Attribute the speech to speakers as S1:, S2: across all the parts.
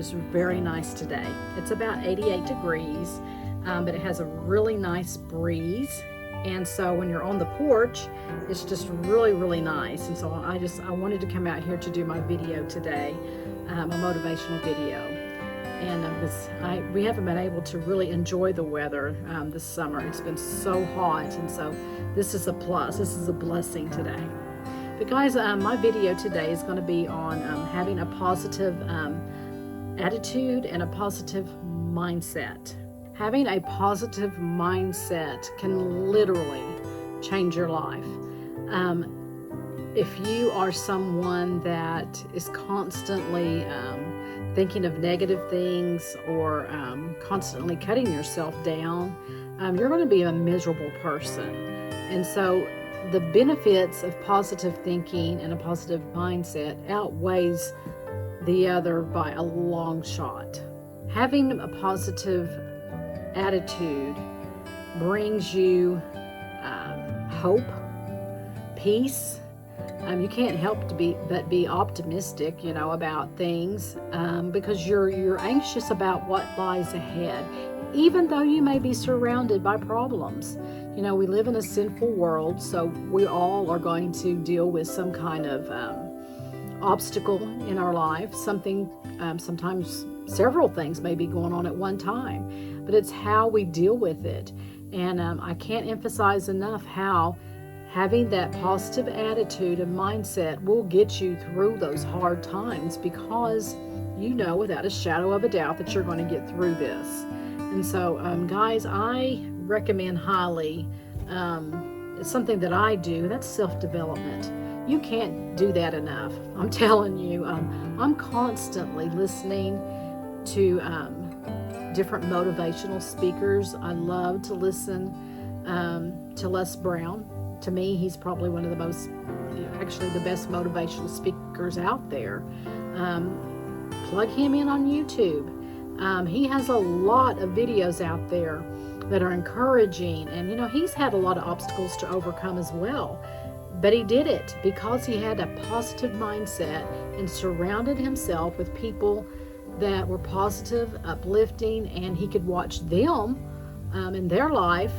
S1: is very nice today. It's about 88 degrees, but it has a really nice breeze. And so when you're on the porch, it's just really nice. And so I wanted to come out here to do my video today, a motivational video. And we haven't been able to really enjoy the weather this summer. It's been so hot, and so this is a plus. This is a blessing today. But guys, my video today is going to be on having a positive attitude and a positive mindset. Having a positive mindset can literally change your life. If you are someone that is constantly thinking of negative things or constantly cutting yourself down, you're going to be a miserable person. And so the benefits of positive thinking and a positive mindset outweighs the other by a long shot. Having a positive attitude brings you hope, peace. You can't help but be optimistic, about things because you're anxious about what lies ahead, even though you may be surrounded by problems. We live in a sinful world, so we all are going to deal with some kind of obstacle in our life. Sometimes several things may be going on at one time, but it's how we deal with it. And I can't emphasize enough how having that positive attitude and mindset will get you through those hard times, because without a shadow of a doubt that you're going to get through this. And so, guys, I recommend highly, it's something that I do, that's self-development. You can't do that enough. I'm telling you, I'm constantly listening to different motivational speakers. I love to listen to Les Brown. To me, he's probably one of the most, actually the best motivational speakers out there. Plug him in on YouTube. He has a lot of videos out there that are encouraging, and he's had a lot of obstacles to overcome as well, but he did it because he had a positive mindset and surrounded himself with people that were positive, uplifting, and he could watch them in their life,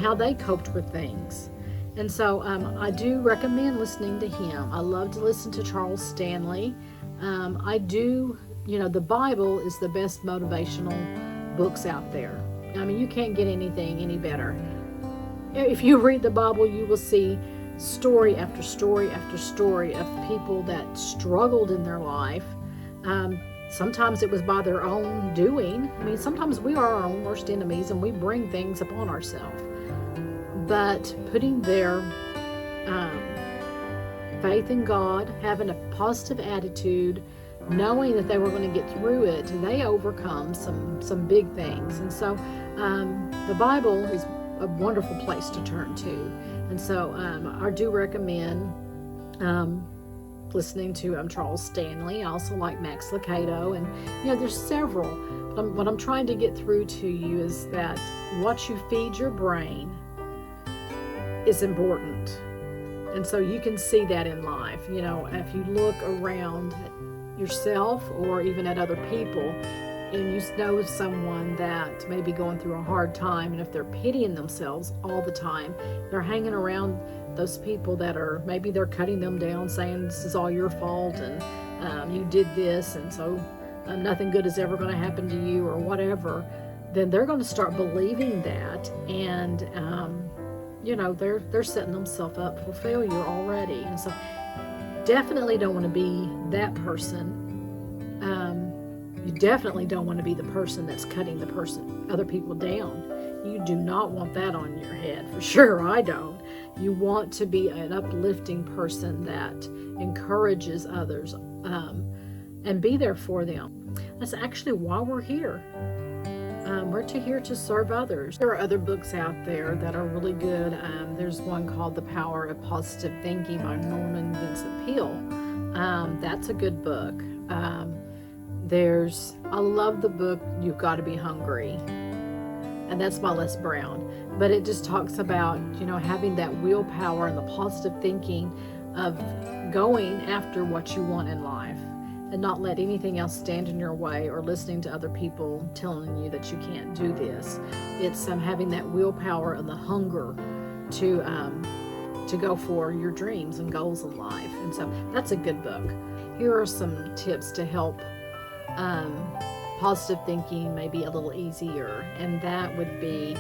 S1: how they coped with things. And so I do recommend listening to him. I love to listen to Charles Stanley. The Bible is the best motivational books out there. You can't get anything any better. If you read the Bible, you will see story after story after story of people that struggled in their life. Sometimes it was by their own doing. Sometimes we are our own worst enemies and we bring things upon ourselves. But putting their faith in God, having a positive attitude, knowing that they were going to get through it, they overcome some big things. And so the Bible is a wonderful place to turn to. And so I do recommend listening to Charles Stanley. I also like Max Lucado, and there's several. But what I'm trying to get through to you is that what you feed your brain is important. And so you can see that in life. If you look around at yourself or even at other people, and you know someone that may be going through a hard time, and if they're pitying themselves all the time, they're hanging around those people that are, maybe they're cutting them down, saying this is all your fault, and you did this, and so nothing good is ever going to happen to you, or whatever, then they're going to start believing that, and they're setting themselves up for failure already. And so definitely don't want to be that person. You definitely don't want to be the person that's cutting other people down. You do not want that on your head, for sure. I don't. You want to be an uplifting person that encourages others and be there for them. That's actually why we're here. We're here to serve others. There are other books out there that are really good. There's one called The Power of Positive Thinking by Norman Vincent Peale. That's a good book. I love the book You've Got to Be Hungry, and that's by Les Brown. But it just talks about, having that willpower and the positive thinking of going after what you want in life. and not let anything else stand in your way, or listening to other people telling you that you can't do this. It's having that willpower and the hunger to go for your dreams and goals in life. And so that's a good book. Here are some tips to help positive thinking maybe a little easier. And that would be,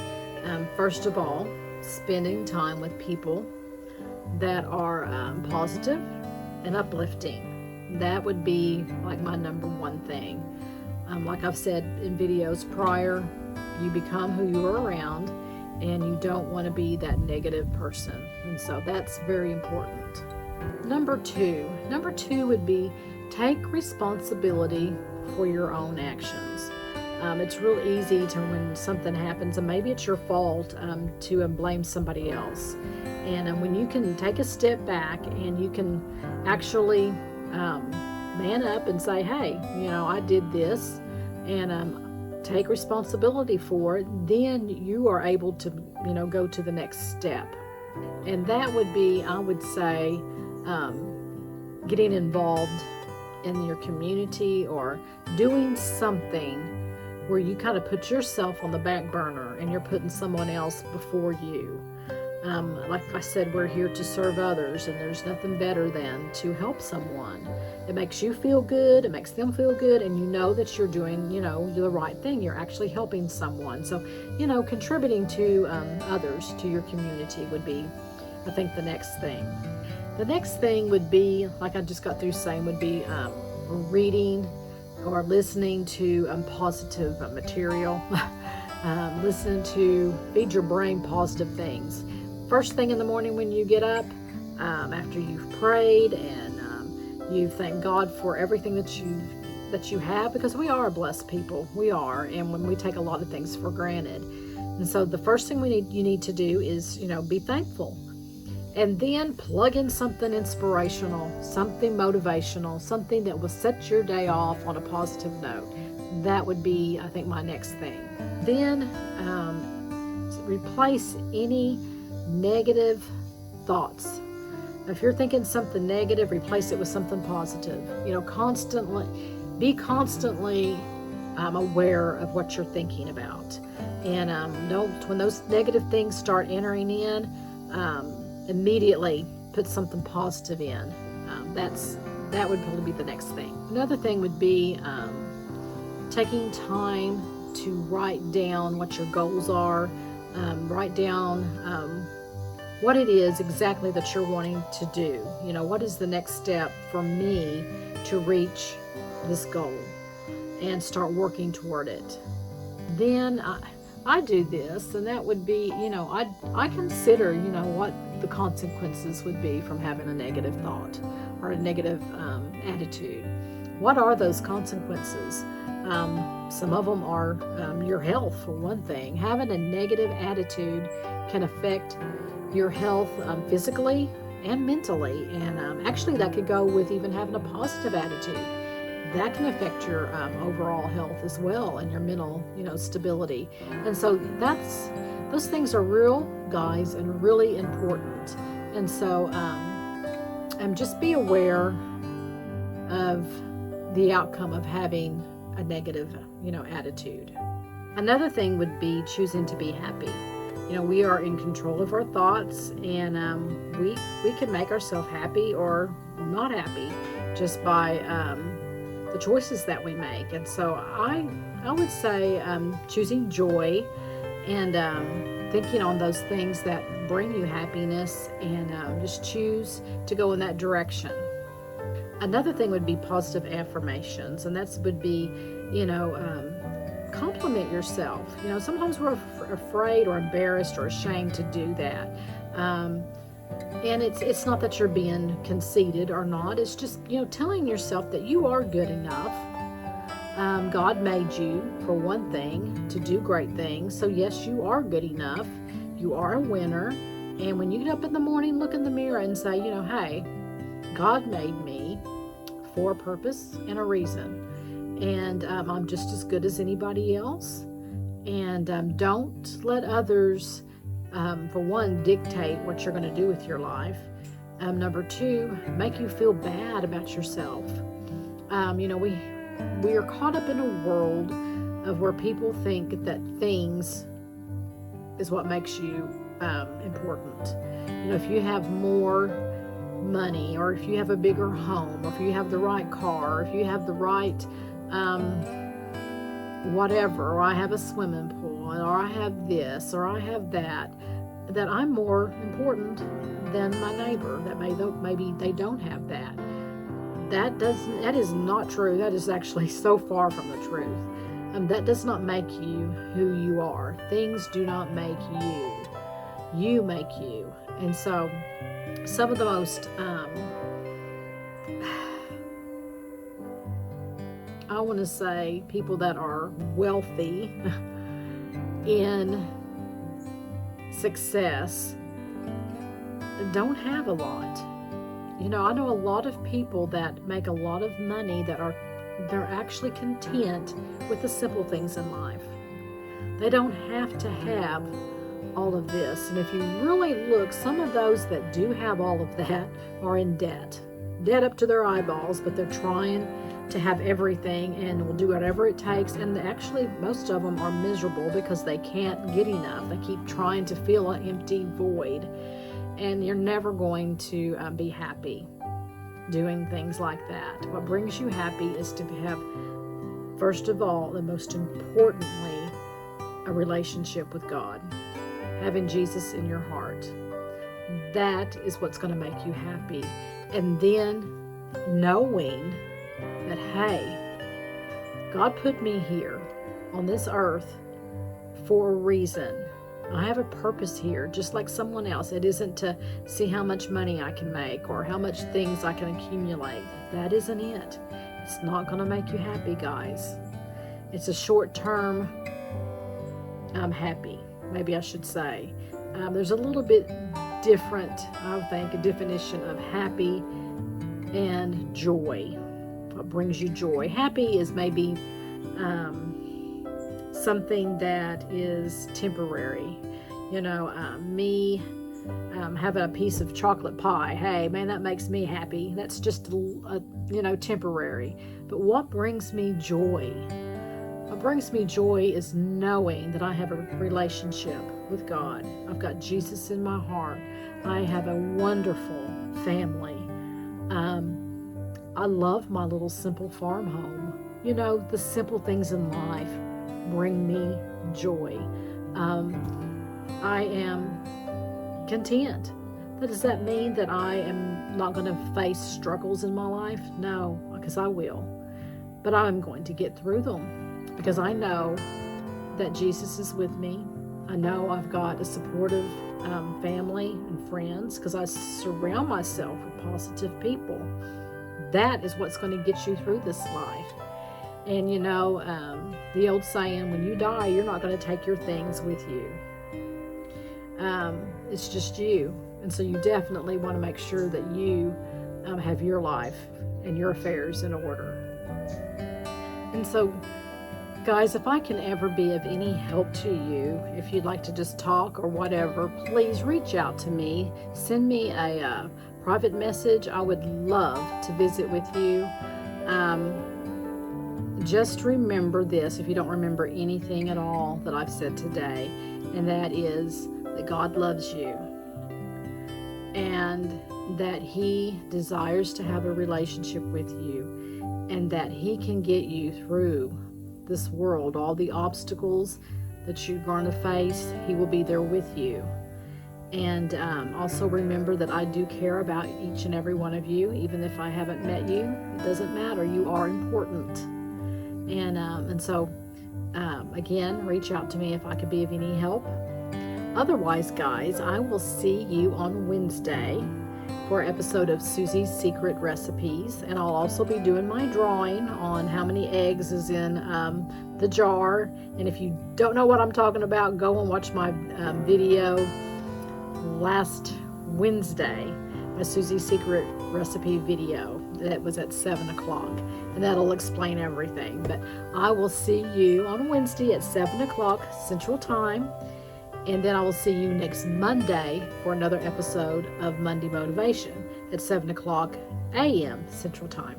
S1: first of all, spending time with people that are positive and uplifting. That would be like my number one thing. Like I've said in videos prior, you become who you are around, and you don't want to be that negative person. And so that's very important. Number two would be take responsibility for your own actions. It's real easy to, when something happens, and maybe it's your fault, to blame somebody else. And when you can take a step back and you can actually man up and say, hey, I did this, and take responsibility for it, then you are able to, go to the next step. And that would be, I would say, getting involved in your community, or doing something where you kind of put yourself on the back burner and you're putting someone else before you. Like I said, we're here to serve others, and there's nothing better than to help someone. It makes you feel good, it makes them feel good, and you know that you're doing, the right thing. You're actually helping someone. So, contributing to others, to your community would be, I think, the next thing. The next thing would be, like I just got through saying, would be reading or listening to positive material. Listening to, feed your brain positive things. First thing in the morning when you get up, after you've prayed and you thank God for everything that you have, because we are blessed people. We are, and when we take a lot of things for granted. And so the first thing you need to do is, be thankful. And then plug in something inspirational, something motivational, something that will set your day off on a positive note. That would be, I think, my next thing. Then replace any negative thoughts. If you're thinking something negative, replace it with something positive. Be constantly aware of what you're thinking about. And when those negative things start entering in, immediately put something positive in. That would probably be the next thing. Another thing would be taking time to write down what your goals are. Write down what it is exactly that you're wanting to do. What is the next step for me to reach this goal, and start working toward it. Then I do this, and that would be, I consider, what the consequences would be from having a negative thought or a negative attitude. What are those consequences? Some of them are your health, for one thing. Having a negative attitude can affect your health physically and mentally, and actually that could go with even having a positive attitude. That can affect your overall health as well, and your mental, stability. And so those things are real, guys, and really important. And so just be aware of the outcome of having a negative, attitude. Another thing would be choosing to be happy. We are in control of our thoughts, and we can make ourselves happy or not happy just by the choices that we make. And so I would say choosing joy and thinking on those things that bring you happiness, and just choose to go in that direction. Another thing would be positive affirmations, and that would be, compliment yourself. Sometimes we're afraid or embarrassed or ashamed to do that. And it's not that you're being conceited or not. It's just, telling yourself that you are good enough. God made you, for one thing, to do great things. So yes, you are good enough. You are a winner. And when you get up in the morning, look in the mirror and say, hey, God made me for a purpose and a reason. And I'm just as good as anybody else. And don't let others, for one, dictate what you're going to do with your life. Number two, make you feel bad about yourself. We are caught up in a world of where people think that things is what makes you important. If you have more money, or if you have a bigger home, or if you have the right car, or if you have the right whatever, or I have a swimming pool, or I have this, or I have that I'm more important than my neighbor that maybe they don't have that. That is not true. That is actually so far from the truth. That does not make you who you are. Things do not make you. You make you. And so some of the most I want to say people that are wealthy in success don't have a lot. I know a lot of people that make a lot of money they're actually content with the simple things in life. They don't have to have all of this. And if you really look, some of those that do have all of that are in debt up to their eyeballs, but they're trying to have everything and will do whatever it takes. And actually, most of them are miserable because they can't get enough. They keep trying to fill an empty void. And you're never going to be happy doing things like that. What brings you happy is to have, first of all, and most importantly, a relationship with God. Having Jesus in your heart. That is what's going to make you happy. And then knowing that, hey, God put me here on this earth for a reason. I have a purpose here, just like someone else. It isn't to see how much money I can make or how much things I can accumulate. That isn't it. It's not going to make you happy, guys. It's a short-term happy, maybe I should say. There's a little bit different, I think, a definition of happy and joy. What brings you joy? Happy is maybe something that is temporary. Me having a piece of chocolate pie, hey man, that makes me happy. That's just temporary. But what brings me joy? What brings me joy is knowing that I have a relationship with God. I've got Jesus in my heart. I have a wonderful family. I love my little simple farm home. The simple things in life bring me joy. I am content. Does that mean that I am not going to face struggles in my life? No, because I will. But I'm going to get through them because I know that Jesus is with me. I know I've got a supportive family and friends because I surround myself with positive people. That is what's going to get you through this life. And the old saying, when you die, you're not going to take your things with you. It's just you. And so you definitely want to make sure that you have your life and your affairs in order. And so, guys, if I can ever be of any help to you, if you'd like to just talk or whatever, please reach out to me. Send me a private message. I would love to visit with you. Just remember this, if you don't remember anything at all that I've said today, and that is that God loves you and that He desires to have a relationship with you and that He can get you through this world, all the obstacles that you're going to face. He will be there with you. And also remember that I do care about each and every one of you. Even if I haven't met you, it doesn't matter. You are important. And so again, reach out to me if I could be of any help. Otherwise, guys, I will see you on Wednesday for an episode of Susie's Secret Recipes. And I'll also be doing my drawing on how many eggs is in the jar. And if you don't know what I'm talking about, go and watch my video last Wednesday, my Susie's Secret Recipe video. That was at 7 o'clock. And that'll explain everything. But I will see you on Wednesday at 7 o'clock Central Time. And then I will see you next Monday for another episode of Monday Motivation at 7 o'clock a.m. Central Time.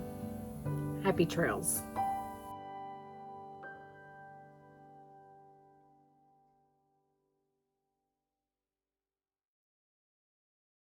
S1: Happy trails.